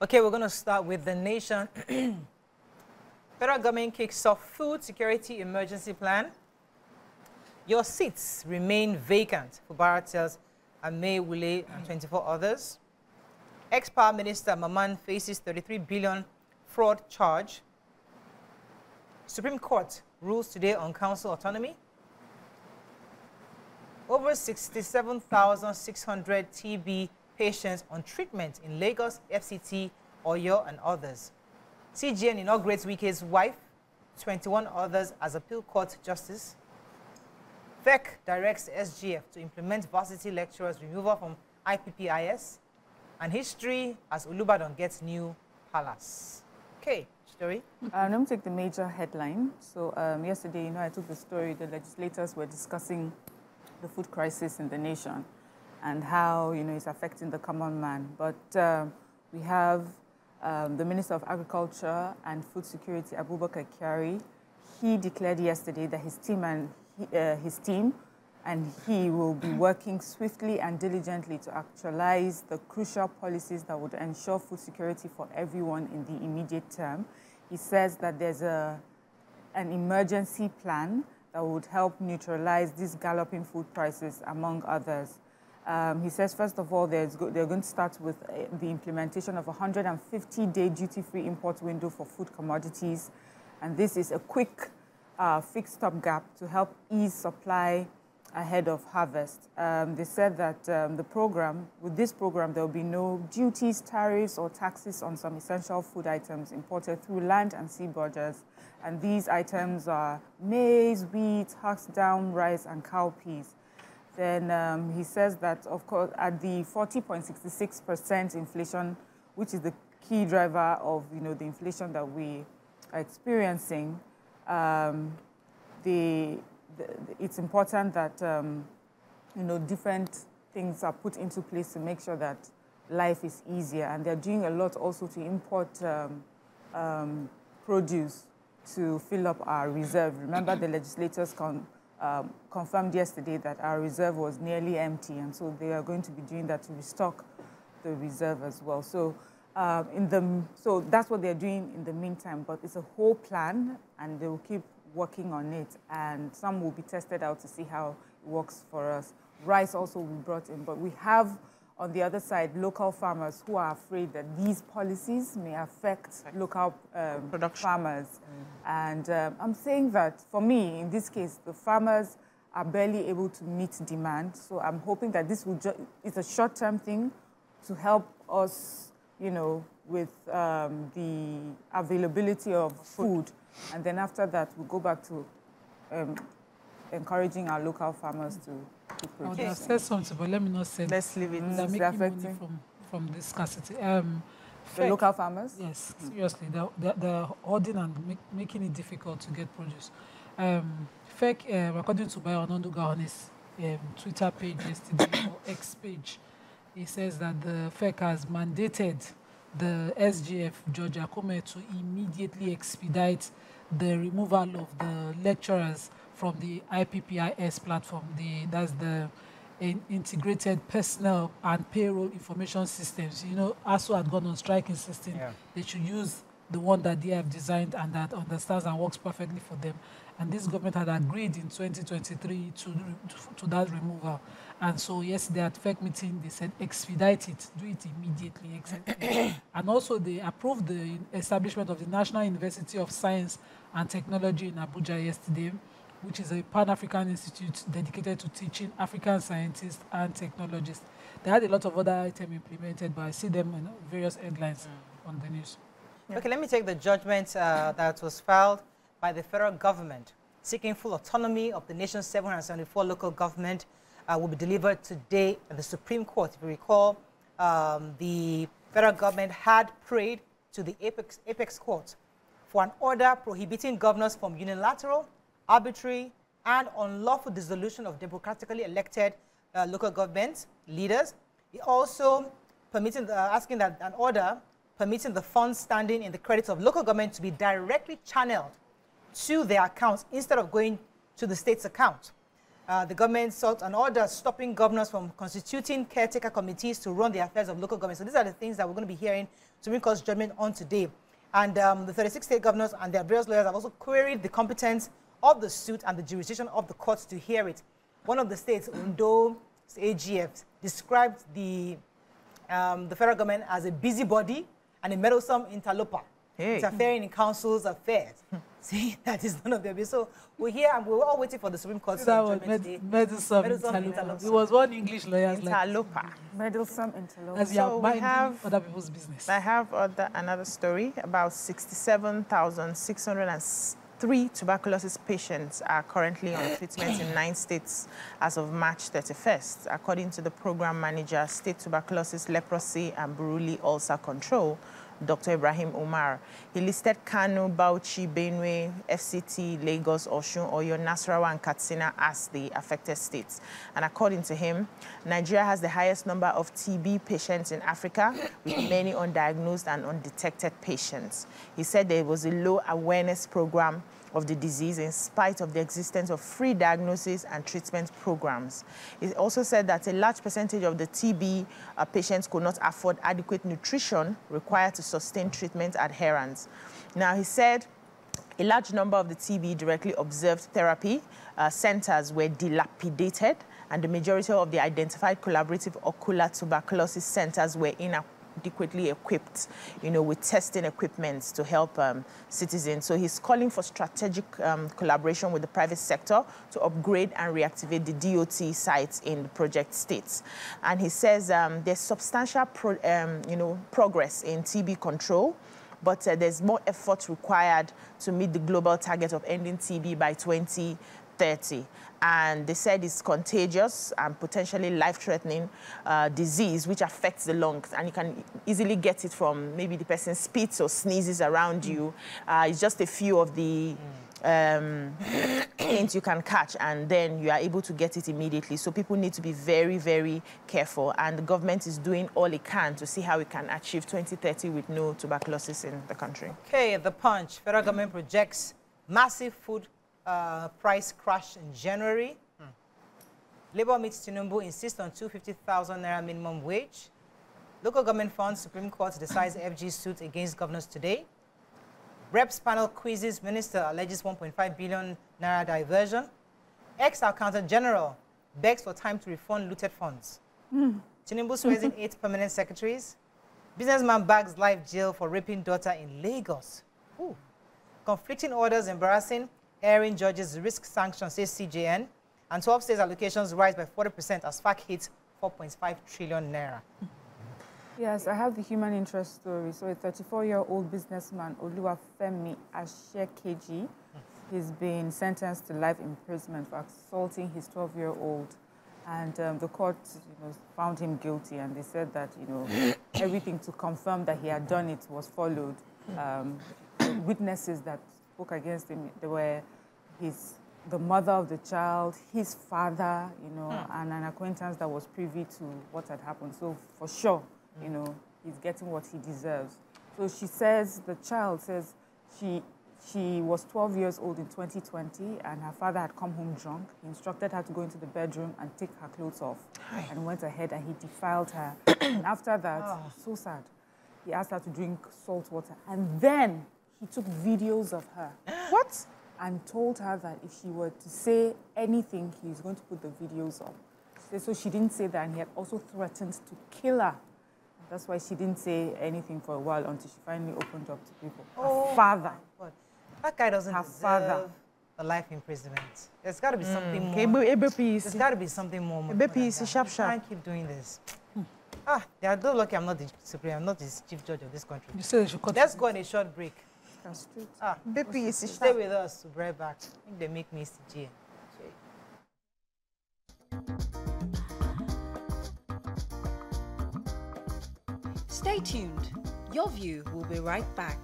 Okay, we're going to start with the nation. Federal government kicks off food security emergency plan. Your seats remain vacant for Baratel and May Wule and 24 others. Ex-Power Minister Maman faces 33 billion fraud charge. Supreme Court rules today on council autonomy. Over 67,600 TB patients on treatment in Lagos, FCT, Oyo, and others. CGN inaugurates Wike's wife, 21 others as appeal court justice. FEC directs SGF to implement varsity lecturers' removal from IPPIS. And history as Olubadan gets new palace. Okay, story. Let me take the major headline. So yesterday, I took the story. The legislators were discussing the food crisis in the nation and how, it's affecting the common man. But we have the Minister of Agriculture and Food Security, Abubakar Kyari. He declared yesterday that his team and he will be working swiftly and diligently to actualize the crucial policies that would ensure food security for everyone in the immediate term. He says that there's an emergency plan that would help neutralize these galloping food prices, among others. He says, first of all, they're going to start with the implementation of a 150-day duty-free import window for food commodities. And this is a quick fixed stopgap to help ease supply ahead of harvest. They said that with this program, there will be no duties, tariffs, or taxes on some essential food items imported through land and sea borders. And these items are maize, wheat, husked down rice, and cowpeas. Then he says that, of course, at the 40.66% inflation, which is the key driver of the inflation that we are experiencing, it's important that different things are put into place to make sure that life is easier. And they're doing a lot also to import produce to fill up our reserve. Remember, the legislators confirmed yesterday that our reserve was nearly empty, and so they are going to be doing that to restock the reserve as well. So, so that's what they're doing in the meantime. But it's a whole plan, and they will keep working on it, and some will be tested out to see how it works for us. Rice also will be brought in, but we have on the other side local farmers who are afraid that these policies may affect local farmers. And I'm saying that for me, in this case, the farmers are barely able to meet demand. So I'm hoping that this will it's a short-term thing to help us, with the availability of food. And then after that, we'll go back to encouraging our local farmers to produce. I've said something, but let me not say. Let's leave it. They're making money from this scarcity. The local farmers? Yes, seriously. They're hoarding and making it difficult to get produce. According to Bayo Ononduga on his Twitter page yesterday, or X page, he says that the FEC has mandated the SGF, George Akome, to immediately expedite the removal of the lecturers from the IPPIS platform. That's the Integrated Personnel and Payroll Information Systems. ASU had gone on strike insisting they should use the one that they have designed and that understands and works perfectly for them. And this government had agreed in 2023 to that removal. And so yesterday at FEC meeting, they said expedite it, do it immediately. And also they approved the establishment of the National University of Science and Technology in Abuja yesterday, which is a Pan-African institute dedicated to teaching African scientists and technologists. They had a lot of other items implemented, but I see them in various headlines on the news. Okay, let me take the judgment that was filed by the federal government seeking full autonomy of the nation's 774 local government will be delivered today at the Supreme Court. If you recall, the federal government had prayed to the Apex Court for an order prohibiting governors from unilateral, arbitrary, and unlawful dissolution of democratically elected local government leaders. It also asking that an order permitting the funds standing in the credits of local government to be directly channeled to their accounts instead of going to the state's account. The government sought an order stopping governors from constituting caretaker committees to run the affairs of local government. So these are the things that we're going to be hearing Supreme Court's judgment on today. And the 36 state governors and their various lawyers have also queried the competence of the suit and the jurisdiction of the courts to hear it. One of the states, Undo's AGF, described the federal government as a busybody and a meddlesome interloper. Interfering in council's affairs. See, that is none of them. So we're here and we're all waiting for the Supreme Court's judgment today. Meddlesome interloper. It was one English lawyer. Interloper. Meddlesome interloper. As so we have other people's business. I have another story about 67,603 tuberculosis patients are currently on treatment in 9 states as of March 31st, according to the program manager, State Tuberculosis, Leprosy and Buruli Ulcer Control, Dr. Ibrahim Umar. He listed Kano, Bauchi, Benue, FCT, Lagos, Osun, Oyo, Nasarawa, and Katsina as the affected states. And according to him, Nigeria has the highest number of TB patients in Africa, with many undiagnosed and undetected patients. He said there was a low awareness program of the disease in spite of the existence of free diagnosis and treatment programs. He also said that a large percentage of the TB patients could not afford adequate nutrition required to sustain treatment adherence. Now, he said a large number of the TB directly observed therapy centers were dilapidated, and the majority of the identified collaborative ocular tuberculosis centers were inadequately equipped, with testing equipment to help citizens. So he's calling for strategic collaboration with the private sector to upgrade and reactivate the DOT sites in the project states. And he says there's substantial progress in TB control, but there's more effort required to meet the global target of ending TB by 2030. And they said it's contagious and potentially life-threatening disease which affects the lungs, and you can easily get it from maybe the person spits or sneezes around you. It's just a few of the things you can catch, and then you are able to get it immediately. So people need to be very, very careful, and the government is doing all it can to see how we can achieve 2030 with no tuberculosis in the country. Okay, The Punch. Federal government projects massive food price crash in January. Labour meets Tinubu, insists on 250,000 naira minimum wage. Local government funds, Supreme Court decides FG suit against governors today. Reps panel quizzes minister, alleges 1.5 billion naira diversion. Ex-Accountant General begs for time to refund looted funds. Tinubu swears in 8 permanent secretaries. Businessman bags life jail for raping daughter in Lagos. Ooh. Conflicting orders embarrassing. Airing judges risk sanctions, says CJN. And 12 states allocations rise by 40% as FAC hits 4.5 trillion naira. Yes, I have the human interest story. So a 34-year-old businessman, Oluwafemi Ashekeji, he's been sentenced to life imprisonment for assaulting his 12-year-old. And the court found him guilty, and they said that everything to confirm that he had done it was followed. Witnesses that spoke against him, they were the mother of the child, his father, and an acquaintance that was privy to what had happened. So for sure, he's getting what he deserves. So she says, the child says she was 12 years old in 2020, and her father had come home drunk. He instructed her to go into the bedroom and take her clothes off, and went ahead and he defiled her. And after that, so sad, he asked her to drink salt water, and then he took videos of her. What? And told her that if she were to say anything, he was going to put the videos up. So she didn't say that, and he had also threatened to kill her. That's why she didn't say anything for a while until she finally opened up to people. Her father. That guy doesn't deserve a life imprisonment. There's got to be something more. There's got to be something more. You can't keep doing this. They are so lucky I'm not the Supreme, I'm not the Chief Judge of this country. You said you Let's go on a short break. Stay with us, we'll be right back. I think they make me CG. Stay tuned. Your View will be right back.